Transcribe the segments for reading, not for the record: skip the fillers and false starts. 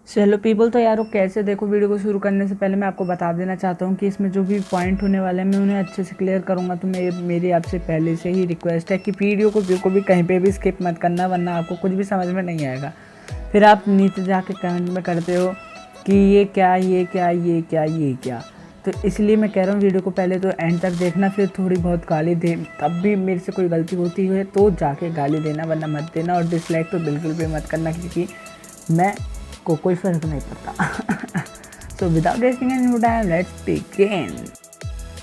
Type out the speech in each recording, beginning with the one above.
चलो पीपल, तो यार वो कैसे, देखो वीडियो को शुरू करने से पहले मैं आपको बता देना चाहता हूँ कि इसमें जो भी पॉइंट होने वाले हैं मैं उन्हें अच्छे से क्लियर करूँगा। तो मेरी आपसे पहले से ही रिक्वेस्ट है कि वीडियो को बिल्कुल भी कहीं पे भी स्किप मत करना, वरना आपको कुछ भी समझ में नहीं आएगा। फिर आप नीचे जाके कमेंट में करते हो कि ये क्या, ये क्या, ये क्या, ये क्या। तो इसलिए मैं कह रहा हूँ वीडियो को पहले तो एंड तक देखना, फिर थोड़ी बहुत गाली दे, तब भी मेरे से कोई गलती होती है तो जाके गाली देना, वरना मत देना। और डिसलाइक तो बिल्कुल भी मत करना, क्योंकि मैं को कोई फ़र्क नहीं पड़ता। So without wasting any time let's begin.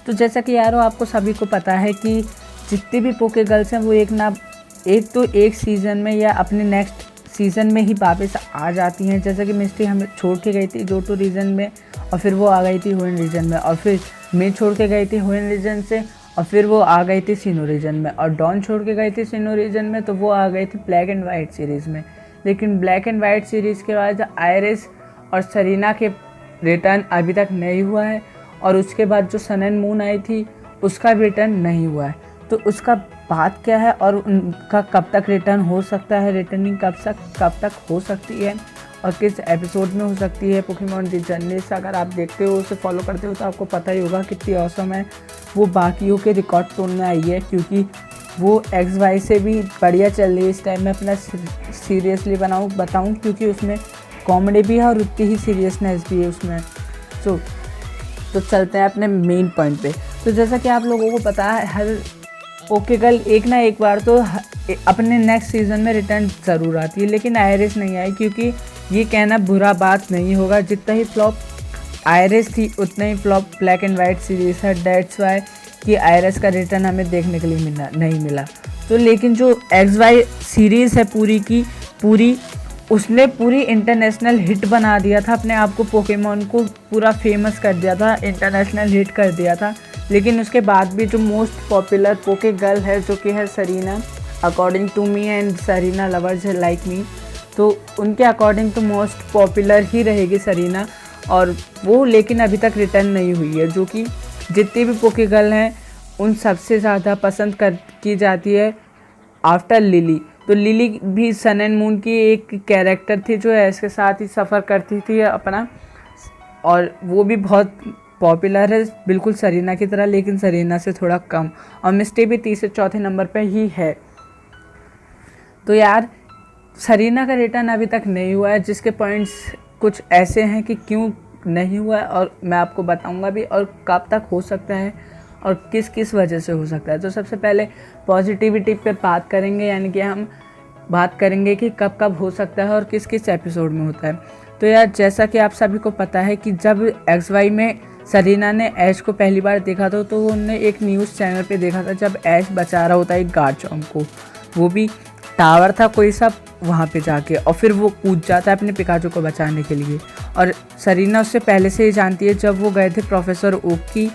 तो जैसा कि यारो आपको सभी को पता है कि जितने भी पोके गर्ल्स हैं वो एक सीज़न में या अपने नेक्स्ट सीज़न में ही वापस आ जाती हैं। जैसा कि मिस्टी हमें छोड़ के गई थी जोटो रीजन में, और फिर वो आ गई थी होएन रीजन में, और फिर मैं छोड़ के गई थी होएन रीजन से, और फिर वो आ गई थी सिनो रीजन में, और डॉन छोड़ के गई थी सिनो रीजन में, तो वो आ गई थी ब्लैक एंड वाइट सीरीज़ में। लेकिन ब्लैक एंड वाइट सीरीज़ के बाद आयरिस और सरीना के रिटर्न अभी तक नहीं हुआ है, और उसके बाद जो सन एंड मून आई थी उसका भी रिटर्न नहीं हुआ है। तो उसका बात क्या है और उनका कब तक रिटर्न हो सकता है, रिटर्निंग कब तक हो सकती है और किस एपिसोड में हो सकती है। पोकेमॉन दी जर्नी से अगर आप देखते हो, उसे फॉलो करते हो, तो आपको पता ही होगा कितनी औसम है। वो बाकियों के रिकॉर्ड तोड़ने आई है, क्योंकि वो XY से भी बढ़िया चल रही है इस टाइम में। अपना सीरियसली बताऊँ क्योंकि उसमें कॉमेडी भी है और उतनी ही सीरियसनेस भी है उसमें। तो चलते हैं अपने मेन पॉइंट पे। तो जैसा कि आप लोगों को पता है, हर ओके गर्ल एक ना एक बार तो अपने नेक्स्ट सीज़न में रिटर्न ज़रूर आती है, लेकिन आयरिस नहीं आई, क्योंकि ये कहना बुरा बात नहीं होगा, जितना ही फ्लॉप आयरिस थी उतना ही flop black and white series है। डेट्स वाई कि आयरिस का रिटर्न हमें देखने के लिए नहीं मिला। तो लेकिन जो XY सीरीज़ है पूरी की पूरी, उसने पूरी इंटरनेशनल हिट बना दिया था अपने आप को, पोकेमॉन को पूरा फेमस कर दिया था, इंटरनेशनल हिट कर दिया था। लेकिन उसके बाद भी जो मोस्ट पॉपुलर पोके गर्ल है, जो कि है Serena, according to me and Serena lovers like me, तो उनके अकॉर्डिंग तो मोस्ट पॉपुलर ही रहेगी सरीना। और वो लेकिन अभी तक रिटर्न नहीं हुई है, जो कि जितनी भी पोके गर्ल हैं उन सबसे ज़्यादा पसंद की जाती है आफ्टर लिली। तो लिली भी सन एंड मून की एक कैरेक्टर थी जो ऐश के साथ ही सफ़र करती थी अपना, और वो भी बहुत पॉपुलर है बिल्कुल सरीना की तरह, लेकिन सरीना से थोड़ा कम। और मिस्टी भी तीसरे चौथे नंबर पे ही है। तो यार सरीना का रिटर्न अभी तक नहीं हुआ है, जिसके पॉइंट्स कुछ ऐसे हैं कि क्यों नहीं हुआ है, और मैं आपको बताऊंगा भी, और कब तक हो सकता है और किस किस वजह से हो सकता है। तो सबसे पहले पॉजिटिविटी पे बात करेंगे, यानी कि हम बात करेंगे कि कब कब हो सकता है और किस किस एपिसोड में होता है। तो यार जैसा कि आप सभी को पता है कि जब XY में सरीना ने ऐश को पहली बार देखा था, तो उन्होंने एक न्यूज़ चैनल पे देखा था जब ऐश बचा रहा होता है एक गार्चॉम्प को, वो भी टावर था कोई सा वहाँ पे जाके, और फिर वो कूद जाता है अपने पिकाचू को बचाने के लिए। और सरीना उससे पहले से ही जानती है, जब वो गए थे प्रोफेसर ओक की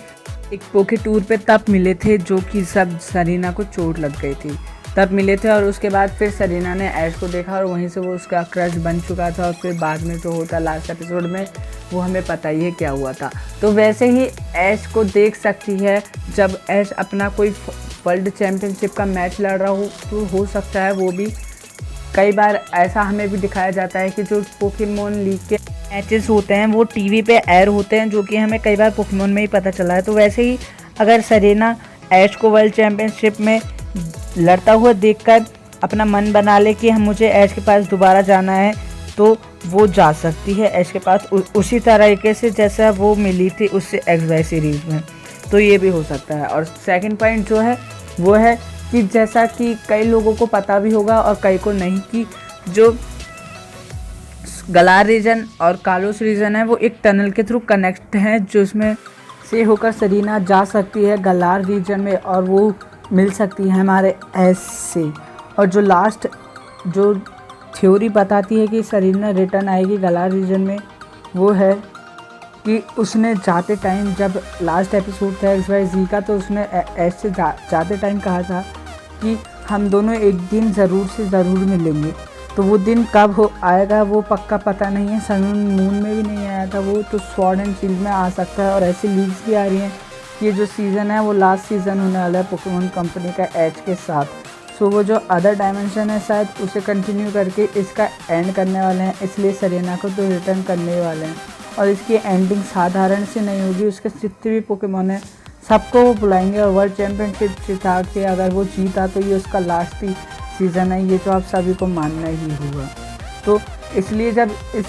एक पोके टूर पे तब मिले थे, जो कि सब सरीना को चोट लग गई थी तब मिले थे। और उसके बाद फिर सरीना ने ऐश को देखा और वहीं से वो उसका क्रश बन चुका था। और फिर बाद में जो होता लास्ट एपिसोड में वो हमें पता ही है क्या हुआ था। तो वैसे ही ऐश को देख सकती है जब ऐश अपना कोई वर्ल्ड चैम्पियनशिप का मैच लड़ रहा हो, तो हो सकता है वो भी, कई बार ऐसा हमें भी दिखाया जाता है कि जो पोकेमॉन लीग के मैचेस होते हैं वो टीवी पे एयर होते हैं, जो कि हमें कई बार पोकेमॉन में ही पता चला है। तो वैसे ही अगर सरीना ऐश को वर्ल्ड चैम्पियनशिप में लड़ता हुआ देखकर अपना मन बना ले कि मुझे ऐश के पास दोबारा जाना है, तो वो जा सकती है ऐश के पास उसी तरीके से जैसा वो मिली थी उससे XY सीरीज़ में। तो ये भी हो सकता है। और सेकंड पॉइंट जो है वो है कि जैसा कि कई लोगों को पता भी होगा और कई को नहीं, कि जो गलार रीजन और कालोस रीजन है वो एक टनल के थ्रू कनेक्ट हैं, जो इसमें से होकर सरीना जा सकती है गलार रीजन में, और वो मिल सकती है हमारे ऐश से। और जो लास्ट जो थ्योरी बताती है कि सरीना रिटर्न आएगी गलार रीजन में, वो है कि उसने जाते टाइम, जब लास्ट एपिसोड था XYZ का, तो उसने ऐश से जाते टाइम कहा था कि हम दोनों एक दिन ज़रूर से ज़रूर मिलेंगे। तो वो दिन कब आएगा वो पक्का पता नहीं है। सन मून में भी नहीं आया था वो, तो स्वॉर्ड एंड शील्ड में आ सकता है। और ऐसी लीक्स भी आ रही हैं कि ये जो सीज़न है वो लास्ट सीज़न होने वाला है पोकेमॉन कंपनी का ऐश के साथ। सो वो जो अदर डायमेंशन है शायद उसे कंटिन्यू करके इसका एंड करने वाले हैं, इसलिए सेरेना को तो रिटर्न करने वाले हैं। और इसकी एंडिंग साधारण से नहीं होगी, उसके जितने भी पोकेमॉन हैं सबको वो बुलाएंगे और वर्ल्ड चैम्पियनशिप जिता के अगर वो जीता तो ये उसका लास्ट ही सीज़न है, ये तो आप सभी को मानना ही होगा। तो इसलिए जब इस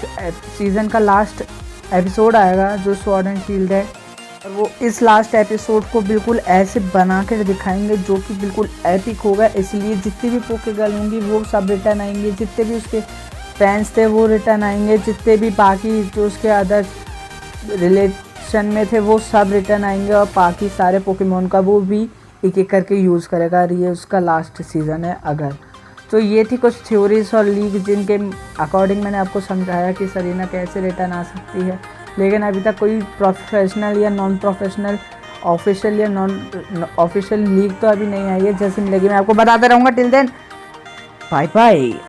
सीज़न का लास्ट एपिसोड आएगा जो स्वॉर्ड एंड शील्ड है, और वो इस लास्ट एपिसोड को बिल्कुल ऐसे बना कर दिखाएंगे जो कि बिल्कुल एपिक होगा। इसलिए जितनी भी पोकेगर्ल होंगी वो सब रिटर्न आएंगे, जितने भी उसके फैंस थे वो रिटर्न आएंगे, जितने भी बाकी जो उसके अदर रिलेशन में थे वो सब रिटर्न आएंगे, और बाकी सारे पोकेमॉन का वो भी एक एक करके यूज़ करेगा। और ये उसका लास्ट सीज़न है अगर। तो ये थी कुछ थ्योरीज और लीक जिनके अकॉर्डिंग मैंने आपको समझाया कि सेरेना कैसे रिटर्न आ सकती है, लेकिन अभी तक कोई प्रोफेशनल या नॉन प्रोफेशनल ऑफिशियल या नॉन ऑफिशियल लीक तो अभी नहीं आई है। जैसे मिलेगी मैं आपको बताता रहूँगा। Till then bye bye.